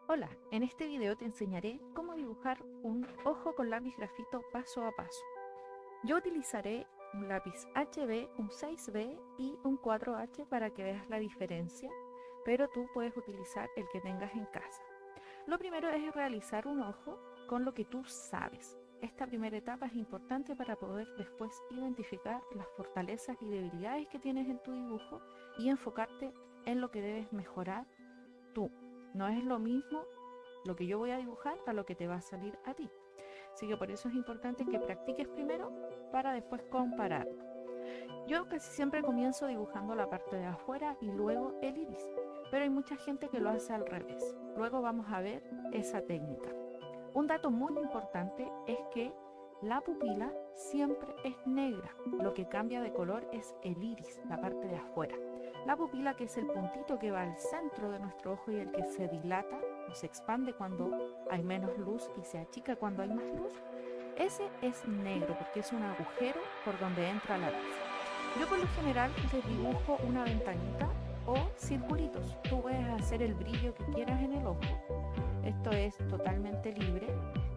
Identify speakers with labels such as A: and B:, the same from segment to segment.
A: Hola, en este video te enseñaré cómo dibujar un ojo con lápiz grafito paso a paso. Yo utilizaré un lápiz HB, un 6B y un 4H para que veas la diferencia, pero tú puedes utilizar el que tengas en casa. Lo primero es realizar un ojo con lo que tú sabes. Esta primera etapa es importante para poder después identificar las fortalezas y debilidades que tienes en tu dibujo y enfocarte en lo que debes mejorar tú. No es lo mismo lo que yo voy a dibujar a lo que te va a salir a ti. Así que por eso es importante que practiques primero para después comparar. Yo casi siempre comienzo dibujando la parte de afuera y luego el iris, pero hay mucha gente que lo hace al revés. Luego vamos a ver esa técnica. Un dato muy importante es que la pupila siempre es negra. Lo que cambia de color es el iris, la parte de afuera. La pupila, que es el puntito que va al centro de nuestro ojo y el que se dilata o se expande cuando hay menos luz y se achica cuando hay más luz, ese es negro porque es un agujero por donde entra la luz. Yo por lo general les dibujo una ventanita o circulitos. Tú puedes hacer el brillo que quieras en el ojo. Esto es totalmente libre.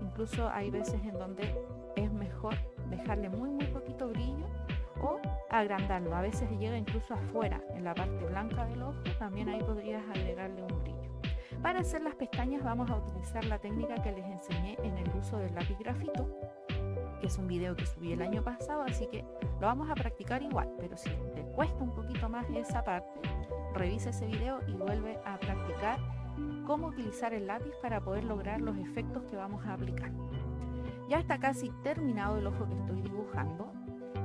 A: Incluso hay veces en donde es mejor dejarle muy poquito brillo o agrandarlo. A veces llega incluso afuera, en la parte blanca del ojo, también ahí podrías agregarle un brillo. Para hacer las pestañas vamos a utilizar la técnica que les enseñé en el uso del lápiz grafito, que es un video que subí el año pasado, así que lo vamos a practicar igual, pero si te cuesta un poquito más esa parte, revisa ese video y vuelve a practicar cómo utilizar el lápiz para poder lograr los efectos que vamos a aplicar. Ya está casi terminado el ojo que estoy dibujando.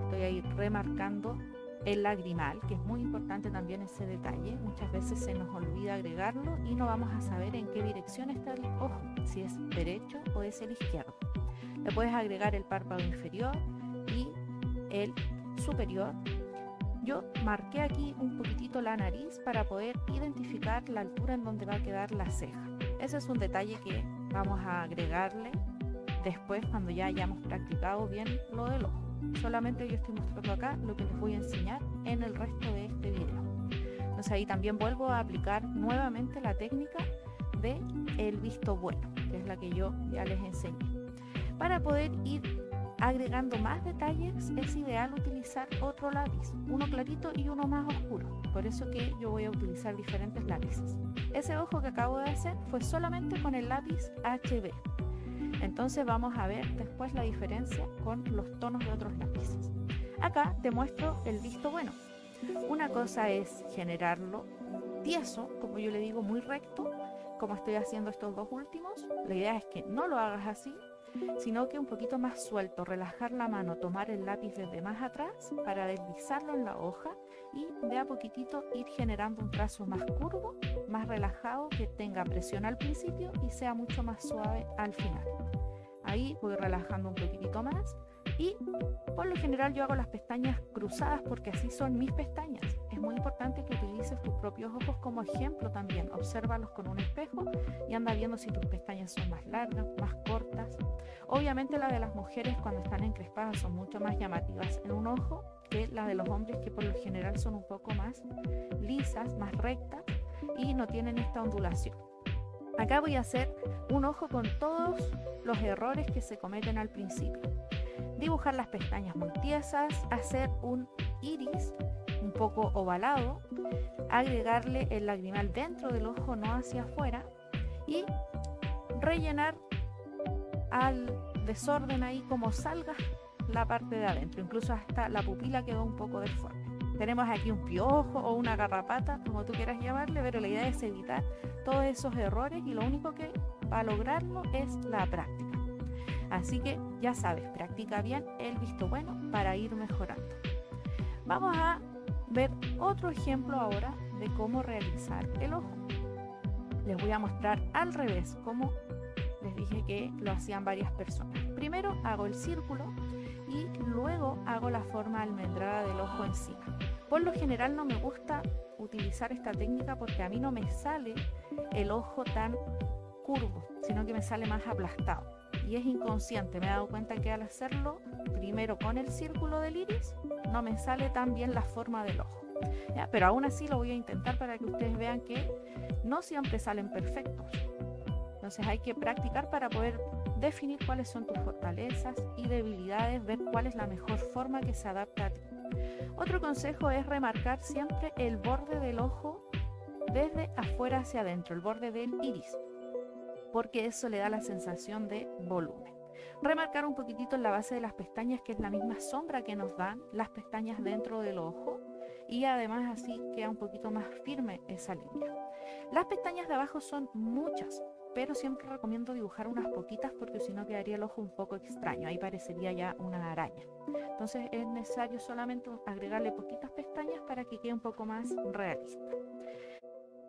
A: Estoy ahí remarcando el lagrimal, que es muy importante también ese detalle. Muchas veces se nos olvida agregarlo y no vamos a saber en qué dirección está el ojo, si es derecho o es el izquierdo. Le puedes agregar el párpado inferior y el superior. Yo marqué aquí un poquitito la nariz para poder identificar la altura en donde va a quedar la ceja. Ese es un detalle que vamos a agregarle después cuando ya hayamos practicado bien lo del ojo. Solamente yo estoy mostrando acá lo que les voy a enseñar en el resto de este video. Entonces ahí también vuelvo a aplicar nuevamente la técnica de el visto bueno, que es la que yo ya les enseñé. Para poder ir agregando más detalles es ideal utilizar otro lápiz, uno clarito y uno más oscuro. Por eso que yo voy a utilizar diferentes lápices. Ese ojo que acabo de hacer fue solamente con el lápiz HB. Entonces vamos a ver después la diferencia con los tonos de otros lápices. Acá te muestro el visto bueno. Una cosa es generarlo tieso, como yo le digo, muy recto, como estoy haciendo estos dos últimos. La idea es que no lo hagas así, sino que un poquito más suelto, relajar la mano, tomar el lápiz desde más atrás para deslizarlo en la hoja y de a poquitito ir generando un trazo más curvo, más relajado, que tenga presión al principio y sea mucho más suave al final. Ahí voy relajando un poquitito más y por lo general yo hago las pestañas cruzadas porque así son mis pestañas. Es muy importante que utilices tus propios ojos como ejemplo también. Obsérvalos con un espejo y anda viendo si tus pestañas son más largas, más cortas. Obviamente la de las mujeres cuando están encrespadas son mucho más llamativas en un ojo que la de los hombres, que por lo general son un poco más lisas, más rectas y no tienen esta ondulación. Acá voy a hacer un ojo con todos los errores que se cometen al principio. Dibujar las pestañas muy tiesas, hacer un iris un poco ovalado, agregarle el lagrimal dentro del ojo, no hacia afuera, y rellenar al desorden ahí como salga la parte de adentro. Incluso hasta la pupila quedó un poco deforme. Tenemos aquí un piojo o una garrapata, como tú quieras llamarle, pero la idea es evitar todos esos errores y lo único que va a lograrlo es la práctica. Así que ya sabes, practica bien el visto bueno para ir mejorando. Vamos a ver otro ejemplo ahora de cómo realizar el ojo. Les voy a mostrar al revés, como les dije que lo hacían varias personas. Primero hago el círculo y luego hago la forma almendrada del ojo encima. Por lo general no me gusta utilizar esta técnica porque a mí no me sale el ojo tan curvo, sino que me sale más aplastado. Y es inconsciente, me he dado cuenta que al hacerlo primero con el círculo del iris no me sale tan bien la forma del ojo. ¿Ya? Pero aún así lo voy a intentar para que ustedes vean que no siempre salen perfectos. Entonces hay que practicar para poder definir cuáles son tus fortalezas y debilidades, ver cuál es la mejor forma que se adapta a ti. Otro consejo es remarcar siempre el borde del ojo desde afuera hacia adentro, el borde del iris, porque eso le da la sensación de volumen. Remarcar un poquitito en la base de las pestañas, que es la misma sombra que nos dan las pestañas dentro del ojo, y además así queda un poquito más firme esa línea. Las pestañas de abajo son muchas, pero siempre recomiendo dibujar unas poquitas porque si no quedaría el ojo un poco extraño, ahí parecería ya una araña. Entonces es necesario solamente agregarle poquitas pestañas para que quede un poco más realista.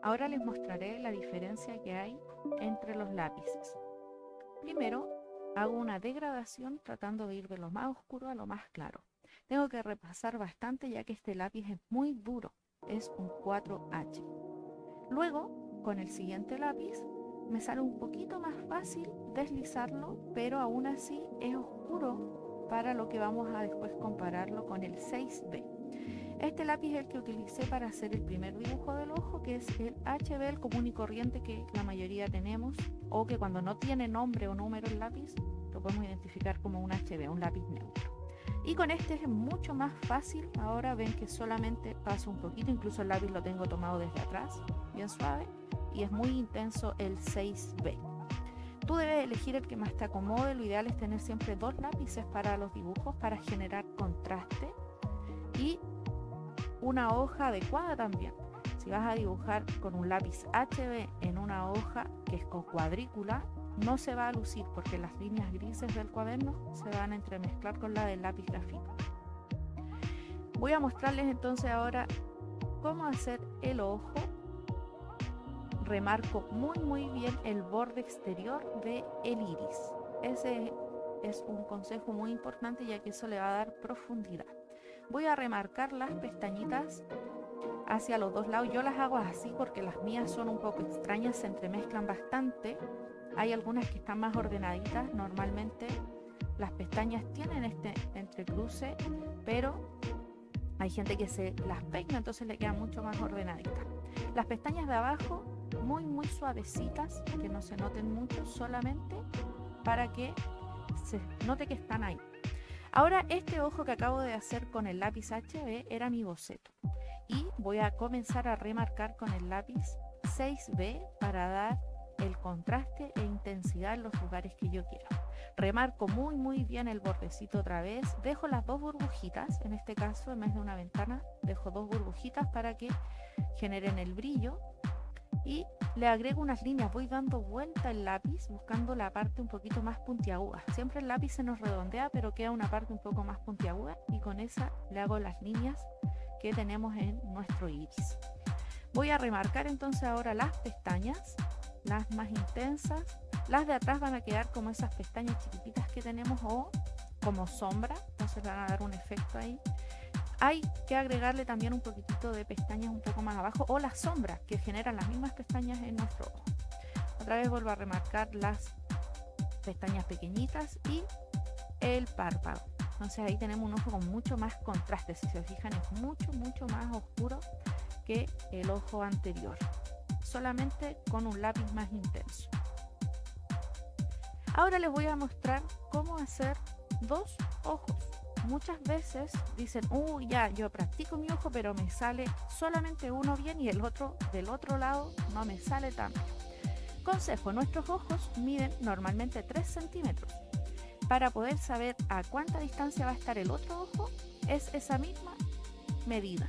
A: Ahora les mostraré la diferencia que hay entre los lápices. Primero hago una degradación tratando de ir de lo más oscuro a lo más claro. Tengo que repasar bastante ya que este lápiz es muy duro, es un 4H. Luego, con el siguiente lápiz, me sale un poquito más fácil deslizarlo, pero aún así es oscuro para lo que vamos a después compararlo con el 6B. Este lápiz es el que utilicé para hacer el primer dibujo del ojo, que es el HB, el común y corriente que la mayoría tenemos, o que cuando no tiene nombre o número el lápiz, lo podemos identificar como un HB, un lápiz neutro. Y con este es mucho más fácil. Ahora ven que solamente paso un poquito, incluso el lápiz lo tengo tomado desde atrás, bien suave, y es muy intenso el 6B. Tú debes elegir el que más te acomode. Lo ideal es tener siempre dos lápices para los dibujos para generar contraste y una hoja adecuada también. Si vas a dibujar con un lápiz HB en una hoja que es con cuadrícula, no se va a lucir porque las líneas grises del cuaderno se van a entremezclar con la del lápiz grafito. Voy a mostrarles entonces ahora cómo hacer el ojo. Remarco muy bien el borde exterior del iris. Ese es un consejo muy importante ya que eso le va a dar profundidad. Voy a remarcar las pestañitas hacia los dos lados. Yo las hago así porque las mías son un poco extrañas, se entremezclan bastante. Hay algunas que están más ordenaditas. Normalmente las pestañas tienen este entrecruce, pero hay gente que se las peina, entonces le quedan mucho más ordenaditas. Las pestañas de abajo muy suavecitas, que no se noten mucho, solamente para que se note que están ahí. Ahora este ojo que acabo de hacer con el lápiz HB era mi boceto y voy a comenzar a remarcar con el lápiz 6B para dar el contraste e intensidad en los lugares que yo quiero. Remarco muy bien el bordecito otra vez, dejo las dos burbujitas, en este caso en vez de una ventana dejo dos burbujitas para que generen el brillo y le agrego unas líneas. Voy dando vuelta el lápiz buscando la parte un poquito más puntiaguda. Siempre el lápiz se nos redondea, pero queda una parte un poco más puntiaguda y con esa le hago las líneas que tenemos en nuestro iris. Voy a remarcar entonces ahora las pestañas, las más intensas. Las de atrás van a quedar como esas pestañas chiquititas que tenemos o como sombra, entonces van a dar un efecto ahí. Hay que agregarle también un poquitito de pestañas un poco más abajo o las sombras que generan las mismas pestañas en nuestro ojo. Otra vez vuelvo a remarcar las pestañas pequeñitas y el párpado. Entonces ahí tenemos un ojo con mucho más contraste. Si se fijan, es mucho más oscuro que el ojo anterior, solamente con un lápiz más intenso. Ahora les voy a mostrar cómo hacer dos ojos. Muchas veces dicen, ya, yo practico mi ojo, pero me sale solamente uno bien y el otro del otro lado no me sale tan bien. Consejo, nuestros ojos miden normalmente 3 centímetros. Para poder saber a cuánta distancia va a estar el otro ojo, es esa misma medida.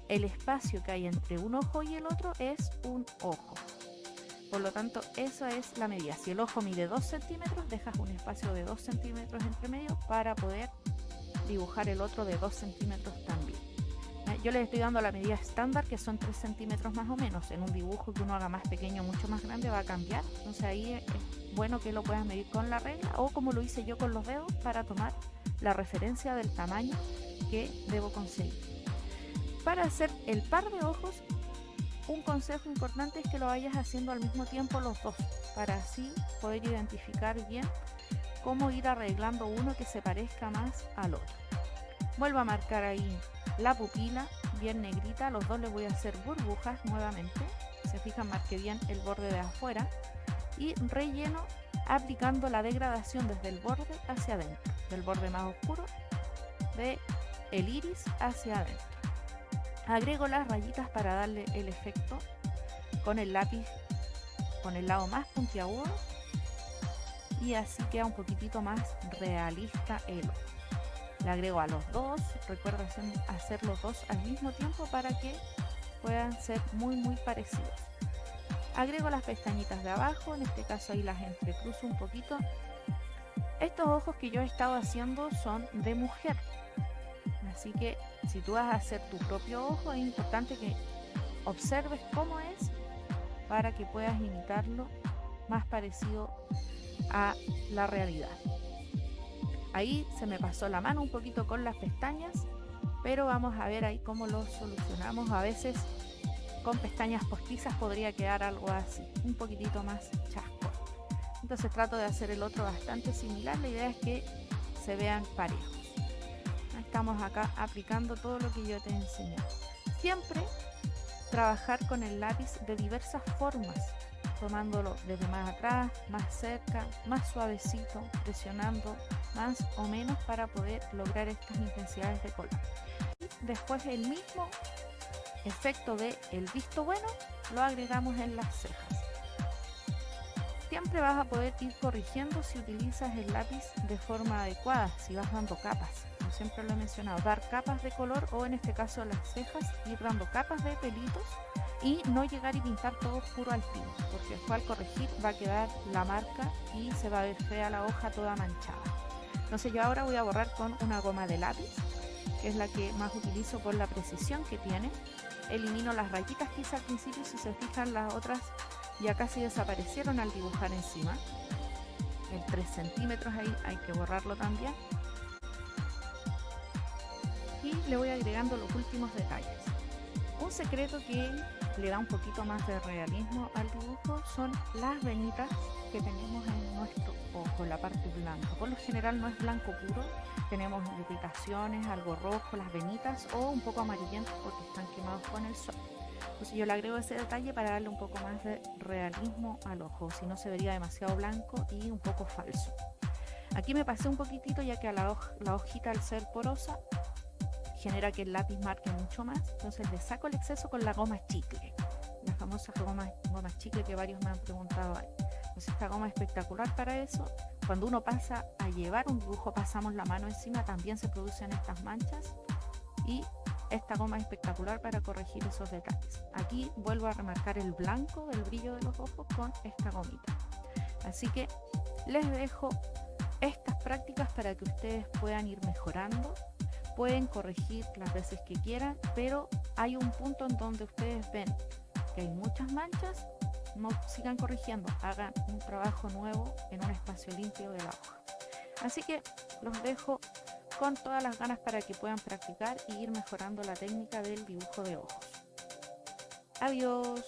A: El espacio que hay entre un ojo y el otro es un ojo. Por lo tanto, eso es la medida. Si el ojo mide 2 centímetros, dejas un espacio de 2 centímetros entre medio para poder dibujar el otro de 2 centímetros también. Yo les estoy dando la medida estándar, que son 3 centímetros más o menos. En un dibujo que uno haga más pequeño, mucho más grande, va a cambiar. Entonces ahí es bueno que lo puedas medir con la regla o como lo hice yo con los dedos para tomar la referencia del tamaño que debo conseguir. Para hacer el par de ojos, un consejo importante es que lo vayas haciendo al mismo tiempo los dos, para así poder identificar bien cómo ir arreglando uno que se parezca más al otro. Vuelvo a marcar ahí la pupila bien negrita, los dos les voy a hacer burbujas nuevamente. Se fijan, marqué bien el borde de afuera y relleno aplicando la degradación desde el borde hacia adentro, del borde más oscuro de el iris hacia adentro. Agrego las rayitas para darle el efecto con el lápiz con el lado más puntiagudo y así queda un poquitito más realista el ojo. Le agrego a los dos, recuerda hacer los dos al mismo tiempo para que puedan ser muy parecidos. Agrego las pestañitas de abajo, en este caso ahí las entrecruzo un poquito. Estos ojos que yo he estado haciendo son de mujer, así que si tú vas a hacer tu propio ojo es importante que observes cómo es para que puedas imitarlo más parecido a la realidad. Ahí se me pasó la mano un poquito con las pestañas, pero vamos a ver ahí cómo lo solucionamos. A veces con pestañas postizas podría quedar algo así, un poquitito más chasco. Entonces trato de hacer el otro bastante similar, la idea es que se vean parejos. Estamos acá aplicando todo lo que yo te enseñé. Siempre trabajar con el lápiz de diversas formas, tomándolo desde más atrás, más cerca, más suavecito, presionando más o menos para poder lograr estas intensidades de color. Después el mismo efecto de el visto bueno lo agregamos en las cejas. Siempre vas a poder ir corrigiendo si utilizas el lápiz de forma adecuada, si vas dando capas. Como siempre lo he mencionado, dar capas de color o en este caso las cejas, ir dando capas de pelitos y no llegar y pintar todo oscuro al tiro, porque después al corregir va a quedar la marca y se va a ver fea la hoja toda manchada. Entonces yo ahora voy a borrar con una goma de lápiz, que es la que más utilizo por la precisión que tiene. Elimino las rayitas que hice al principio, si se fijan las otras ya casi desaparecieron al dibujar encima. El 3 centímetros ahí hay que borrarlo también. Y le voy agregando los últimos detalles. Un secreto que le da un poquito más de realismo al dibujo son las venitas que tenemos en nuestro ojo, la parte blanca. Por lo general no es blanco puro, tenemos irritaciones, algo rojo, las venitas o un poco amarillentos porque están quemados con el sol. Entonces yo le agrego ese detalle para darle un poco más de realismo al ojo, si no se vería demasiado blanco y un poco falso. Aquí me pasé un poquitito ya que a la hojita al ser porosa genera que el lápiz marque mucho más, entonces le saco el exceso con la goma chicle, la famosa goma chicle que varios me han preguntado ahí. Entonces esta goma es espectacular para eso. Cuando uno pasa a llevar un dibujo, pasamos la mano encima, también se producen estas manchas y esta goma es espectacular para corregir esos detalles. Aquí vuelvo a remarcar el blanco del brillo de los ojos con esta gomita. Así que les dejo estas prácticas para que ustedes puedan ir mejorando. Pueden corregir las veces que quieran, pero hay un punto en donde ustedes ven que hay muchas manchas, no sigan corrigiendo, hagan un trabajo nuevo en un espacio limpio de la hoja. Así que los dejo con todas las ganas para que puedan practicar y ir mejorando la técnica del dibujo de ojos. Adiós.